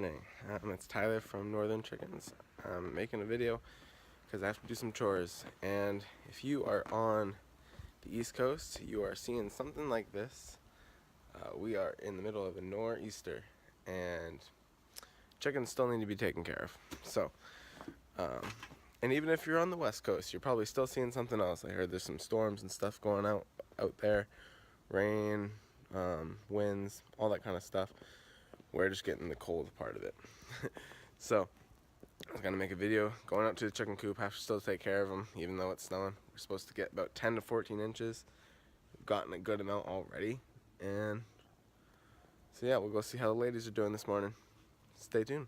morning. It's Tyler from Northern Chickens. I'm making a video because I have to do some chores, and if you are on the East Coast, you are seeing something like this. We are in the middle of a nor'easter, and chickens still need to be taken care of. So, and even if you're on the West Coast, you're probably still seeing something else. I heard there's some storms and stuff going out there, rain, winds, all that kind of stuff. We're just getting the cold part of it. So I was gonna make a video going out to the chicken coop. Have to still take care of them even though it's snowing. We're supposed to get about 10 to 14 inches. We've gotten a good amount already, and so yeah, we'll go see how the ladies are doing this morning. Stay tuned.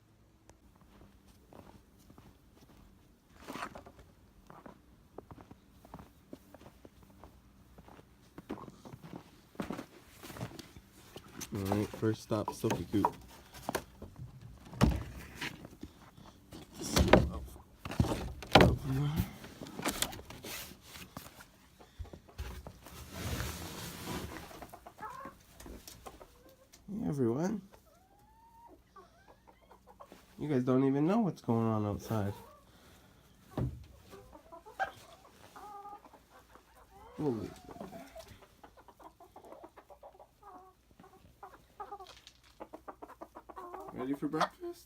Alright, first stop, Sophie Coop. Hey everyone. You guys don't even know what's going on outside. Holy. Ready for breakfast?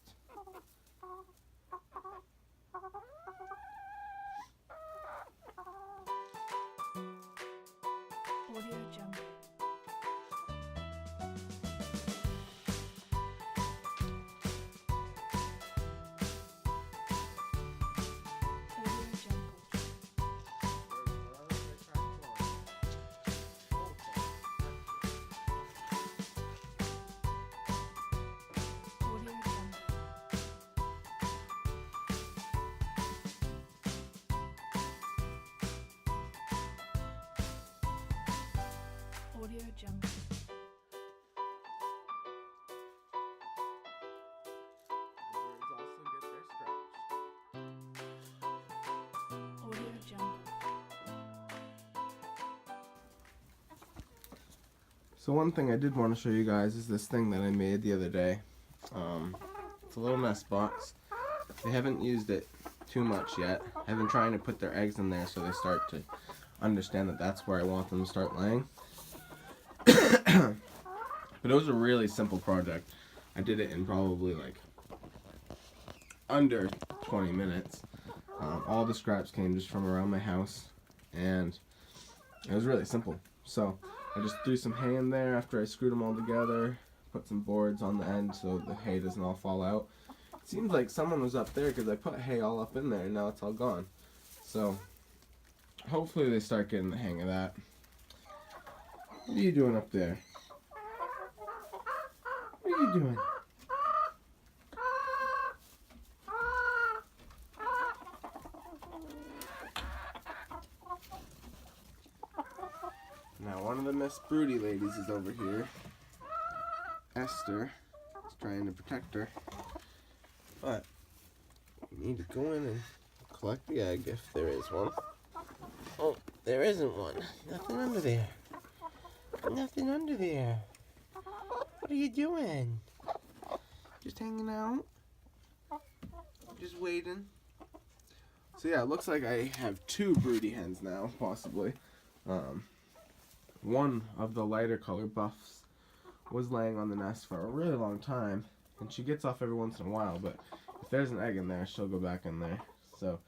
Audio Jungle. Audio Jungle. Audio Jungle. So one thing I did want to show you guys is this thing that I made the other day. It's a little nest box. They haven't used it too much yet. I've been trying to put their eggs in there so they start to understand that that's where I want them to start laying. But it was a really simple project. I did it in probably like under 20 minutes. All the scraps came just from around my house, and it was really simple. So I just threw some hay in there after I screwed them all together, put some boards on the end so the hay doesn't all fall out. It seems like someone was up there because I put hay all up in there and now it's all gone. So hopefully they start getting the hang of that. What are you doing up there? What are you doing? Now one of the Miss Broody ladies is over here. Esther is trying to protect her. But we need to go in and collect the egg if there is one. Oh, there isn't one. Nothing under there. Nothing under there. What are you doing? Just hanging out? Just waiting? So yeah, it looks like I have two broody hens now, possibly. One of the lighter color buffs was laying on the nest for a really long time, and she gets off every once in a while, but if there's an egg in there, she'll go back in there. So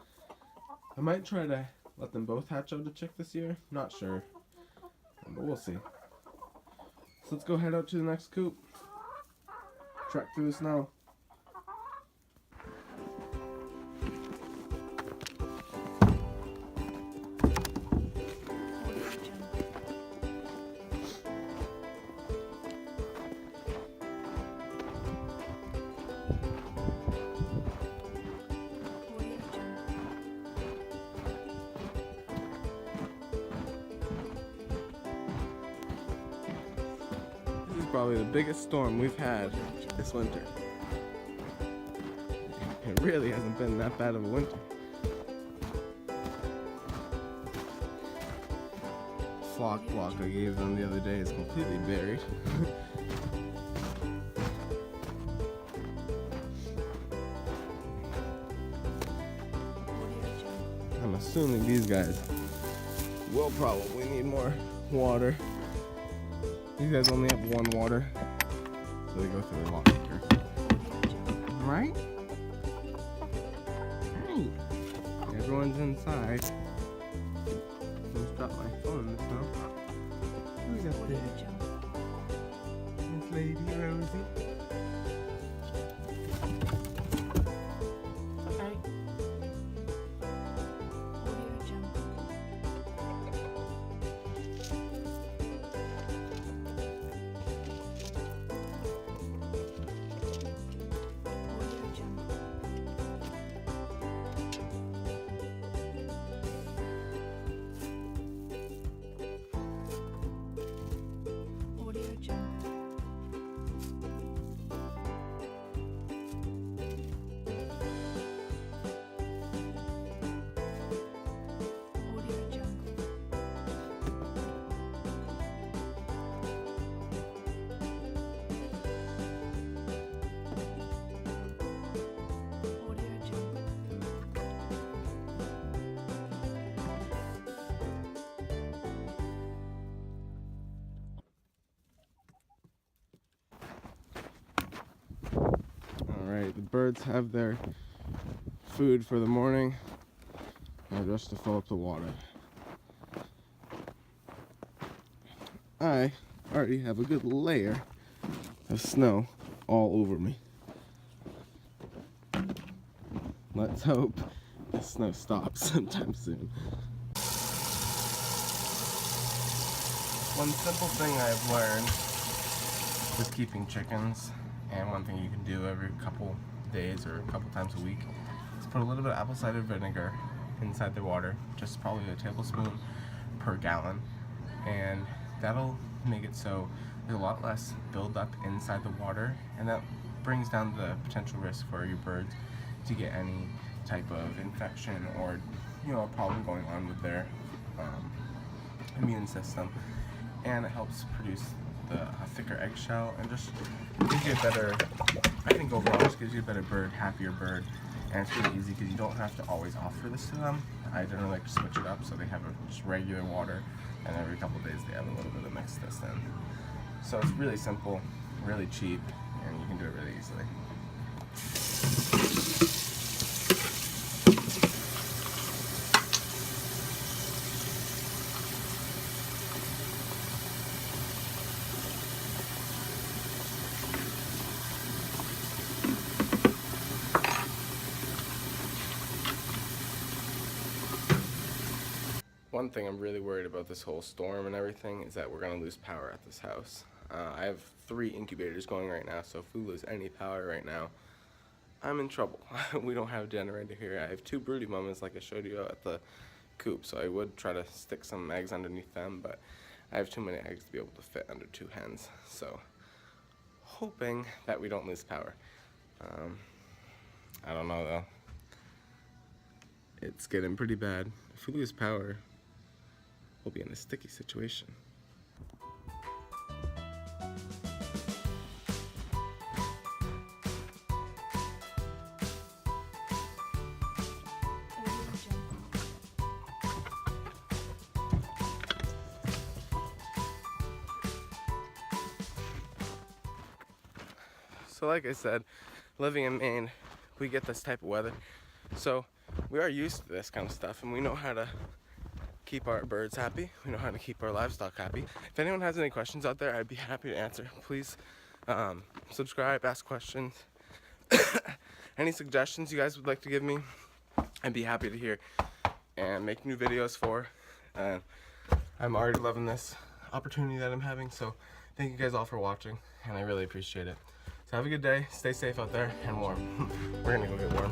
I might try to let them both hatch out a chick this year. Not sure, but we'll see. So let's go head out to the next coop. Trek through the snow. Audio Jungle. Audio Jungle. This is probably the biggest storm we've had this winter. It really hasn't been that bad of a winter. Flock block I gave them the other day is completely buried. assuming these guys will probably need more water. These guys only have one water, so they go through a lot quicker. Right? Right. Everyone's inside. Just dropped my phone in the snow. Who's up there? Miss Lady Rosie. Okay. Alright, the birds have their food for the morning. Now just to fill up the water. I already have a good layer of snow all over me. Let's hope the snow stops sometime soon. One simple thing I've learned with keeping chickens, and one thing you can do every couple days or a couple times a week, is put a little bit of apple cider vinegar inside the water, just probably a tablespoon per gallon, and that'll make it so there's a lot less buildup inside the water, and that brings down the potential risk for your birds to get any type of infection or, you know, a problem going on with their immune system. And it helps produce a thicker eggshell, and just gives you a better, I think overall just gives you a better bird, happier bird. And it's really easy because you don't have to always offer this to them. I generally like to switch it up so they have just regular water, and every couple of days they have a little bit of mix this in. So it's really simple, really cheap, and you can do it really easily. One thing I'm really worried about this whole storm and everything is that we're going to lose power at this house. I have 3 incubators going right now, so if we lose any power right now, I'm in trouble. We don't have a generator here. I have 2 broody mamas like I showed you at the coop, so I would try to stick some eggs underneath them, but I have too many eggs to be able to fit under 2 hens. So hoping that we don't lose power. I don't know though. It's getting pretty bad. If we lose power, we'll be in a sticky situation. So like I said, living in Maine, we get this type of weather. So we are used to this kind of stuff, and we know how to keep our birds happy. We know how to keep our livestock happy. If anyone has any questions out there, I'd be happy to answer. Please subscribe, ask questions. Any suggestions you guys would like to give me, I'd be happy to hear and make new videos for. I'm already loving this opportunity that I'm having, so thank you guys all for watching, and I really appreciate it. So have a good day, stay safe out there, and warm. We're gonna go get warm.